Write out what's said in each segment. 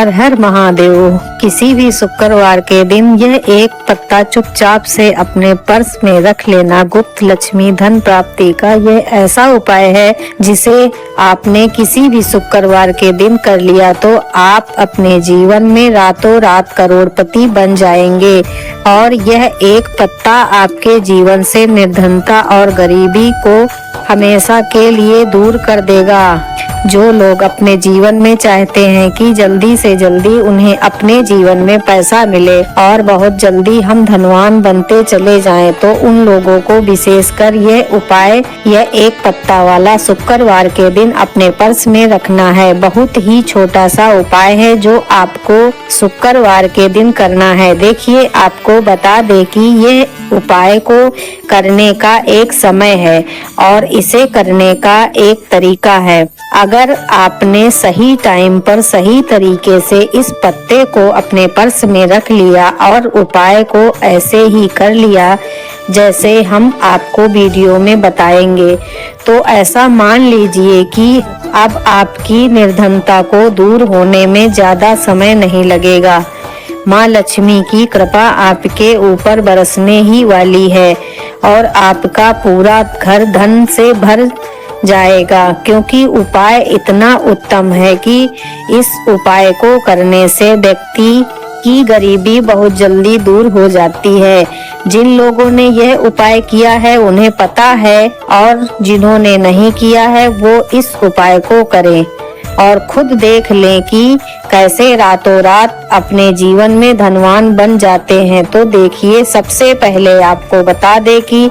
हर हर महादेव। किसी भी शुक्रवार के दिन यह एक पत्ता चुपचाप से अपने पर्स में रख लेना गुप्त लक्ष्मी धन प्राप्ति का यह ऐसा उपाय है जिसे आपने किसी भी शुक्रवार के दिन कर लिया तो आप अपने जीवन में रातों रात करोड़पति बन जाएंगे। और यह एक पत्ता आपके जीवन से निर्धनता और गरीबी को हमेशा के लिए दूर कर देगा। जो लोग अपने जीवन में चाहते हैं कि जल्दी से जल्दी उन्हें अपने जीवन में पैसा मिले और बहुत जल्दी हम धनवान बनते चले जाएं, तो उन लोगों को विशेषकर यह उपाय यह एक पत्ता वाला शुक्रवार के दिन अपने पर्स में रखना है। बहुत ही छोटा सा उपाय है जो आपको शुक्रवार के दिन करना है। देखिए, आपको बता दे कि यह उपाय को करने का एक समय है और इसे करने का एक तरीका है। अगर आपने सही टाइम पर सही तरीके से इस पत्ते को अपने पर्स में रख लिया और उपाय को ऐसे ही कर लिया जैसे हम आपको वीडियो में बताएंगे, तो ऐसा मान लीजिए कि अब आपकी निर्धनता को दूर होने में ज्यादा समय नहीं लगेगा। माँ लक्ष्मी की कृपा आपके ऊपर बरसने ही वाली है और आपका पूरा घर धन से भर जाएगा, क्योंकि उपाय इतना उत्तम है कि इस उपाय को करने से व्यक्ति की गरीबी बहुत जल्दी दूर हो जाती है। जिन लोगों ने यह उपाय किया है उन्हें पता है, और जिन्होंने नहीं किया है वो इस उपाय को करें और खुद देख लें कि कैसे रातों रात अपने जीवन में धनवान बन जाते हैं। तो देखिए, सबसे पहले आपको बता दें कि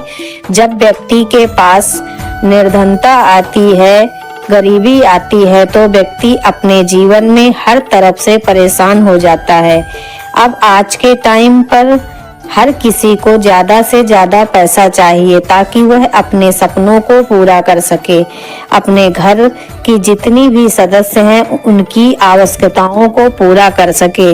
जब व्यक्ति के पास निर्धनता आती है, गरीबी आती है, तो व्यक्ति अपने जीवन में हर तरफ से परेशान हो जाता है। अब आज के टाइम पर हर किसी को ज्यादा से ज्यादा पैसा चाहिए ताकि वह अपने सपनों को पूरा कर सके, अपने घर की जितनी भी सदस्य हैं उनकी आवश्यकताओं को पूरा कर सके।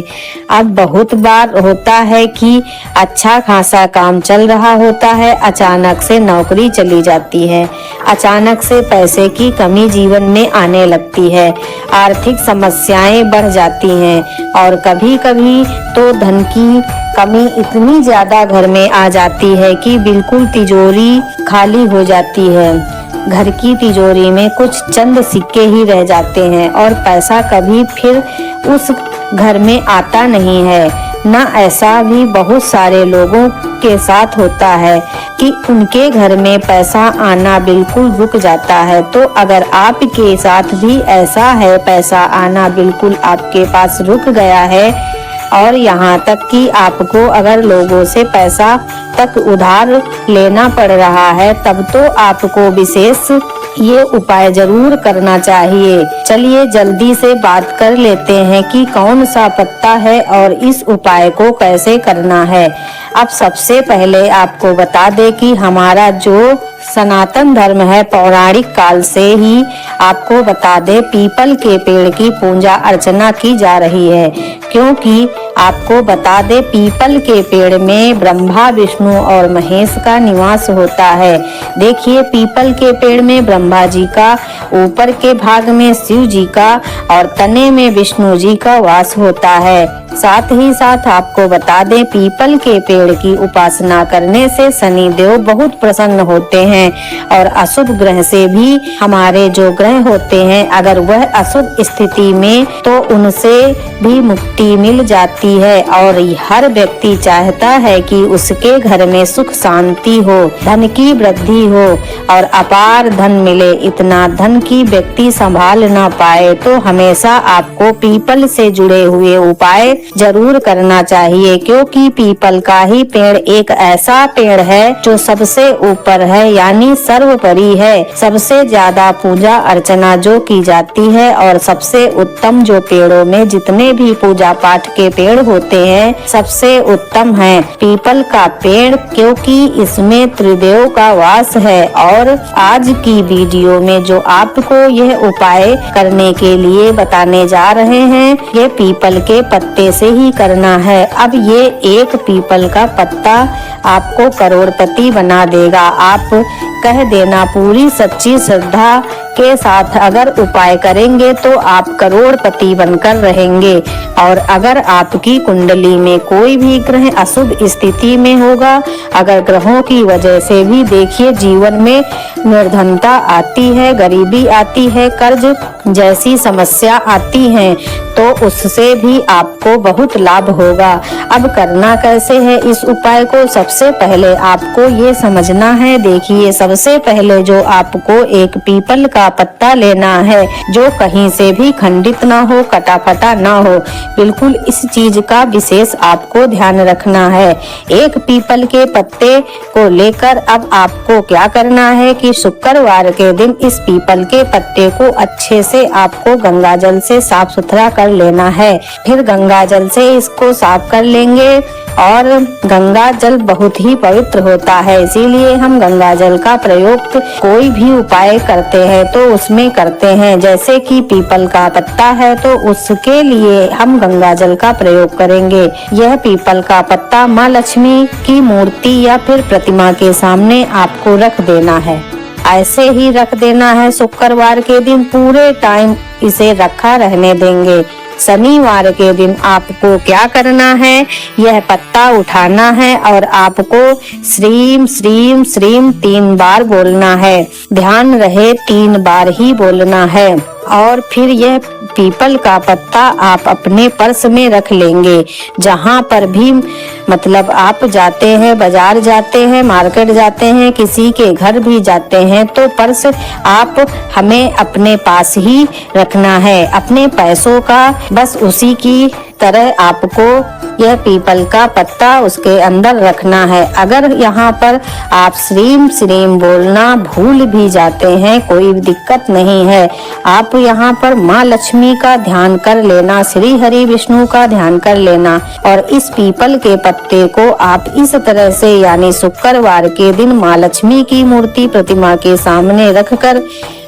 अब बहुत बार होता है कि अच्छा खासा काम चल रहा होता है, अचानक से नौकरी चली जाती है, अचानक से पैसे की कमी जीवन में आने लगती है, आर्थिक समस्याएं बढ़ जाती हैं और कभी कभी तो धन की कमी इतनी ज्यादा घर में आ जाती है कि बिल्कुल तिजोरी खाली हो जाती है। घर की तिजोरी में कुछ चंद सिक्के ही रह जाते हैं और पैसा कभी फिर उस घर में आता नहीं है। ना ऐसा भी बहुत सारे लोगों के साथ होता है कि उनके घर में पैसा आना बिल्कुल रुक जाता है। तो अगर आपके साथ भी ऐसा है, पैसा आना बिल्कुल आपके पास रुक गया है और यहाँ तक कि आपको अगर लोगों से पैसा तक उधार लेना पड़ रहा है, तब तो आपको विशेष ये उपाय जरूर करना चाहिए। चलिए जल्दी से बात कर लेते हैं कि कौन सा पत्ता है और इस उपाय को कैसे करना है। अब सबसे पहले आपको बता दें कि हमारा जो सनातन धर्म है, पौराणिक काल से ही आपको बता दे पीपल के पेड़ की पूजा अर्चना की जा रही है, क्योंकि आपको बता दे पीपल के पेड़ में ब्रह्मा विष्णु और महेश का निवास होता है। देखिए, पीपल के पेड़ में ब्रह्मा जी का, ऊपर के भाग में शिव जी का और तने में विष्णु जी का वास होता है। साथ ही साथ आपको बता दें पीपल के पेड़ की उपासना करने से शनि देव बहुत प्रसन्न होते हैं और अशुभ ग्रह से भी हमारे जो ग्रह होते हैं अगर वह अशुभ स्थिति में तो उनसे भी मुक्ति मिल जाती है। और हर व्यक्ति चाहता है कि उसके घर में सुख शांति हो, धन की वृद्धि हो और अपार धन मिले। इतना धन की व्यक्ति संभाल ना पाए तो हमेशा आपको पीपल से जुड़े हुए उपाय जरूर करना चाहिए, क्योंकि पीपल का ही पेड़ एक ऐसा पेड़ है जो सबसे ऊपर है, यानी सर्वोपरि है। सबसे ज्यादा पूजा अर्चना जो की जाती है और सबसे उत्तम जो पेड़ों में जितने भी पूजा पाठ के पेड़ होते हैं सबसे उत्तम है पीपल का पेड़, क्योंकि इसमें त्रिदेव का वास है। और आज की वीडियो में जो आपको यह उपाय करने के लिए बताने जा रहे हैं ये पीपल के पत्ते से ही करना है। अब ये एक पीपल का पत्ता आपको करोड़पति बना देगा। आप कह देना पूरी सच्ची श्रद्धा के साथ अगर उपाय करेंगे तो आप करोड़पति बनकर रहेंगे। और अगर आपकी कुंडली में कोई भी ग्रह अशुभ स्थिति में होगा, अगर ग्रहों की वजह से भी देखिए जीवन में निर्धनता आती है, गरीबी आती है, कर्ज जैसी समस्या आती है, तो उससे भी आपको बहुत लाभ होगा। अब करना कैसे है इस उपाय को? सबसे पहले आपको ये समझना है। देखिए, सबसे पहले जो आपको एक पीपल का पत्ता लेना है, जो कहीं से भी खंडित ना हो, कटा फटा ना हो। बिल्कुल इस चीज का विशेष आपको ध्यान रखना है। एक पीपल के पत्ते को लेकर अब आपको क्या करना है कि शुक्रवार के दिन इस पीपल के पत्ते को अच्छे से आपको गंगा जल से साफ सुथरा कर लेना है। फिर गंगा जल से इसको साफ कर लेंगे। और गंगा जल बहुत ही पवित्र होता है, इसीलिए हम गंगा जल का प्रयोग कोई भी उपाय करते हैं तो उसमें करते हैं। जैसे कि पीपल का पत्ता है तो उसके लिए हम गंगा जल का प्रयोग करेंगे। यह पीपल का पत्ता माँ लक्ष्मी की मूर्ति या फिर प्रतिमा के सामने आपको रख देना है। ऐसे ही रख देना है। शुक्रवार के दिन पूरे टाइम इसे रखा रहने देंगे। शनिवार के दिन आपको क्या करना है, यह पत्ता उठाना है और आपको श्रीम श्रीम श्रीम 3 बार बोलना है। ध्यान रहे 3 बार ही बोलना है। और फिर यह पीपल का पत्ता आप अपने पर्स में रख लेंगे। जहाँ पर भी मतलब आप जाते हैं, बाजार जाते हैं, मार्केट जाते हैं, किसी के घर भी जाते हैं, तो पर्स आप हमें अपने पास ही रखना है। अपने पैसों का बस उसी की तरह आपको यह पीपल का पत्ता उसके अंदर रखना है। अगर यहाँ पर आप श्रीम श्रीम बोलना भूल भी जाते हैं, कोई दिक्कत नहीं है। आप यहाँ पर माँ लक्ष्मी का ध्यान कर लेना, श्री हरि विष्णु का ध्यान कर लेना। और इस पीपल के पत्ते को आप इस तरह से यानी शुक्रवार के दिन माँ लक्ष्मी की मूर्ति प्रतिमा के सामने रखकर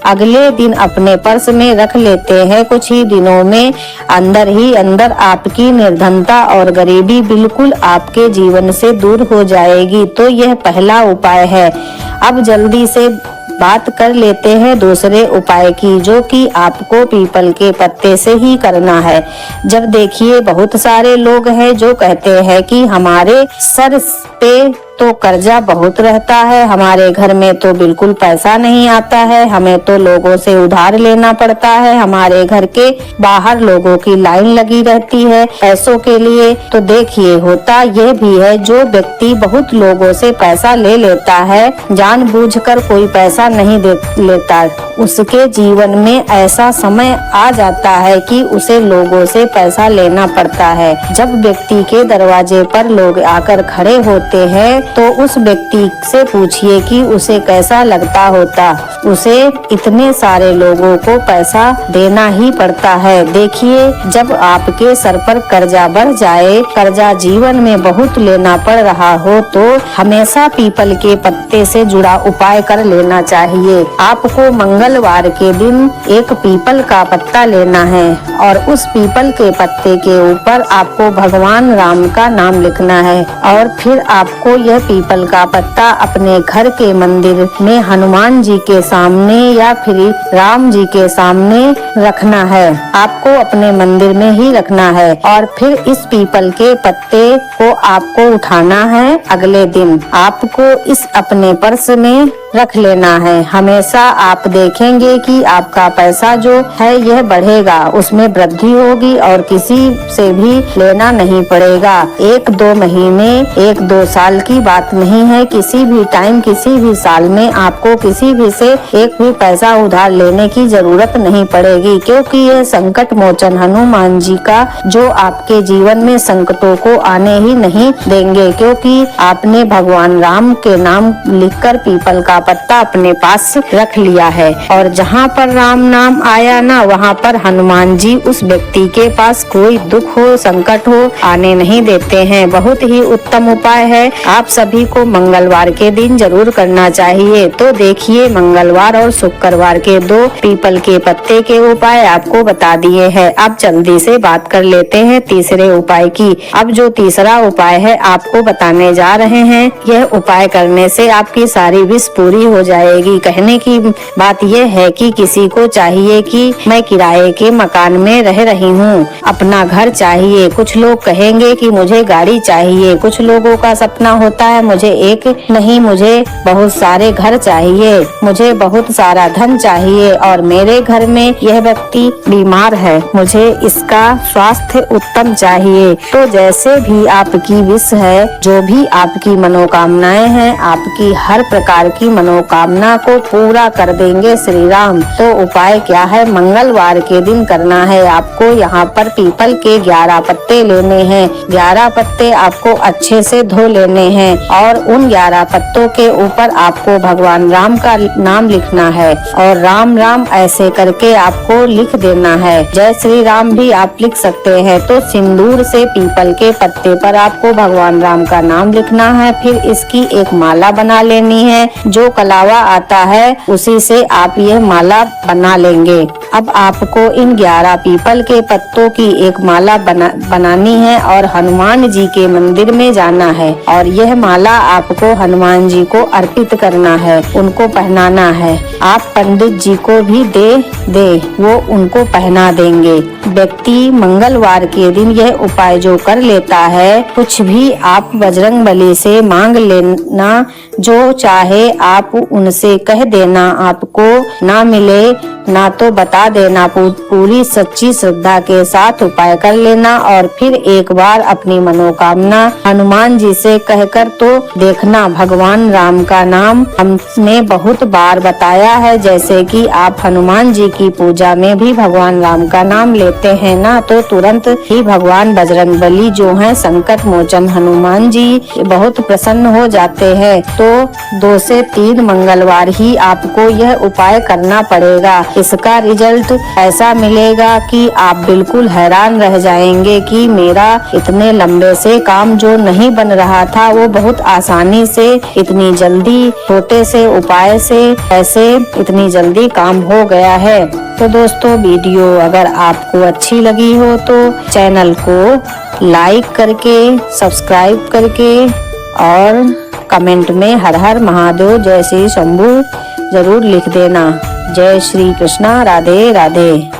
अगले दिन अपने पर्स में रख लेते हैं। कुछ ही दिनों में अंदर ही अंदर आपकी निर्धनता और गरीबी बिल्कुल आपके जीवन से दूर हो जाएगी। तो यह पहला उपाय है। अब जल्दी से बात कर लेते हैं दूसरे उपाय की, जो कि आपको पीपल के पत्ते से ही करना है। जब देखिए बहुत सारे लोग हैं जो कहते हैं कि हमारे सर पे तो कर्जा बहुत रहता है, हमारे घर में तो बिल्कुल पैसा नहीं आता है, हमें तो लोगों से उधार लेना पड़ता है, हमारे घर के बाहर लोगों की लाइन लगी रहती है पैसों के लिए। तो देखिए होता यह भी है, जो व्यक्ति बहुत लोगों से पैसा ले लेता है, जानबूझकर कोई पैसा नहीं दे लेता, उसके जीवन में ऐसा समय आ जाता है कि उसे लोगों से पैसा लेना पड़ता है। जब व्यक्ति के दरवाजे पर लोग आकर खड़े होते हैं तो उस व्यक्ति से पूछिए कि उसे कैसा लगता होता। उसे इतने सारे लोगों को पैसा देना ही पड़ता है। देखिए जब आपके सर पर कर्जा बढ़ जाए, कर्जा जीवन में बहुत लेना पड़ रहा हो, तो हमेशा पीपल के पत्ते से जुड़ा उपाय कर लेना चाहिए। आपको मंगलवार के दिन एक पीपल का पत्ता लेना है और उस पीपल के पत्ते के ऊपर आपको भगवान राम का नाम लिखना है। और फिर आपको यह पीपल का पत्ता अपने घर के मंदिर में हनुमान जी के सामने या फिर राम जी के सामने रखना है। आपको अपने मंदिर में ही रखना है। और फिर इस पीपल के पत्ते को आपको उठाना है। अगले दिन आपको इस अपने पर्स में रख लेना है। हमेशा आप देखेंगे कि आपका पैसा जो है यह बढ़ेगा, उसमें वृद्धि होगी और किसी से भी लेना नहीं पड़ेगा। 1-2 महीने 1-2 साल की बात नहीं है, किसी भी टाइम किसी भी साल में आपको किसी भी से एक भी पैसा उधार लेने की जरूरत नहीं पड़ेगी, क्योंकि यह संकट मोचन हनुमान जी का जो आपके जीवन में संकटों को आने ही नहीं देंगे, क्योंकि आपने भगवान राम के नाम लिखकर पीपल का पत्ता अपने पास रख लिया है। और जहाँ पर राम नाम आया ना, वहाँ पर हनुमान जी उस व्यक्ति के पास कोई दुख हो संकट हो आने नहीं देते हैं। बहुत ही उत्तम उपाय है। आप सभी को मंगलवार के दिन जरूर करना चाहिए। तो देखिए, मंगलवार और शुक्रवार के 2 पीपल के पत्ते के उपाय आपको बता दिए हैं। अब जल्दी से बात कर लेते हैं तीसरे उपाय की। अब जो तीसरा उपाय है आपको बताने जा रहे हैं, यह उपाय करने से आपकी सारी विश पूरी हो जाएगी। कहने की बात यह है कि किसी को चाहिए कि मैं किराए के मकान में रह रही हूँ, अपना घर चाहिए। कुछ लोग कहेंगे कि मुझे गाड़ी चाहिए। कुछ लोगों का सपना होता है मुझे एक नहीं, मुझे बहुत सारे घर चाहिए, मुझे बहुत सारा धन चाहिए और मेरे घर में यह व्यक्ति बीमार है, मुझे इसका स्वास्थ्य उत्तम चाहिए। तो जैसे भी आपकी विश है, जो भी आपकी मनोकामनाएं हैं, आपकी हर प्रकार की मनोकामना को पूरा कर देंगे श्री राम। तो उपाय क्या है? मंगलवार के दिन करना है आपको। यहाँ पर पीपल के 11 पत्ते लेने हैं। 11 पत्ते आपको अच्छे से धो लेने हैं और उन 11 पत्तों के ऊपर आपको भगवान राम का नाम लिखना है और राम राम ऐसे करके आपको लिख देना है। जय श्री राम भी आप लिख सकते हैं। तो सिंदूर से पीपल के पत्ते पर आपको भगवान राम का नाम लिखना है। फिर इसकी एक माला बना लेनी है। जो कलावा आता है उसी से आप यह माला बना लेंगे। अब आपको इन 11 पीपल के पत्तों की एक माला बनानी है और हनुमान जी के मंदिर में जाना है और यह माला आपको हनुमान जी को अर्पित करना है, उनको पहनाना है। आप पंडित जी को भी दे वो उनको पहना देंगे। व्यक्ति मंगलवार के दिन यह उपाय जो कर लेता है, कुछ भी आप बजरंग बली से मांग लेना, जो चाहे आप उनसे कह देना। आपको ना मिले ना तो बता देना, पूरी सच्ची श्रद्धा के साथ उपाय कर लेना और फिर एक बार अपनी मनोकामना हनुमान जी से कहकर तो देखना। भगवान राम का नाम हमने बहुत बार बताया है, जैसे कि आप हनुमान जी की पूजा में भी भगवान राम का नाम लेते हैं ना, तो तुरंत ही भगवान बजरंगबली जो हैं, संकट मोचन हनुमान जी, बहुत प्रसन्न हो जाते हैं। तो 2 से 3 मंगलवार ही आपको यह उपाय करना पड़ेगा। इसका रिजल्ट ऐसा मिलेगा कि आप बिल्कुल हैरान रह जाएंगे कि मेरा इतने लंबे से काम जो नहीं बन रहा था, वो बहुत आसानी से इतनी जल्दी छोटे से उपाय से ऐसे इतनी जल्दी काम हो गया है। तो दोस्तों, वीडियो अगर आपको अच्छी लगी हो तो चैनल को लाइक करके, सब्सक्राइब करके और कमेंट में हर हर महादेव, जय श्री शंभू जरूर लिख देना। जय श्री कृष्णा, राधे राधे।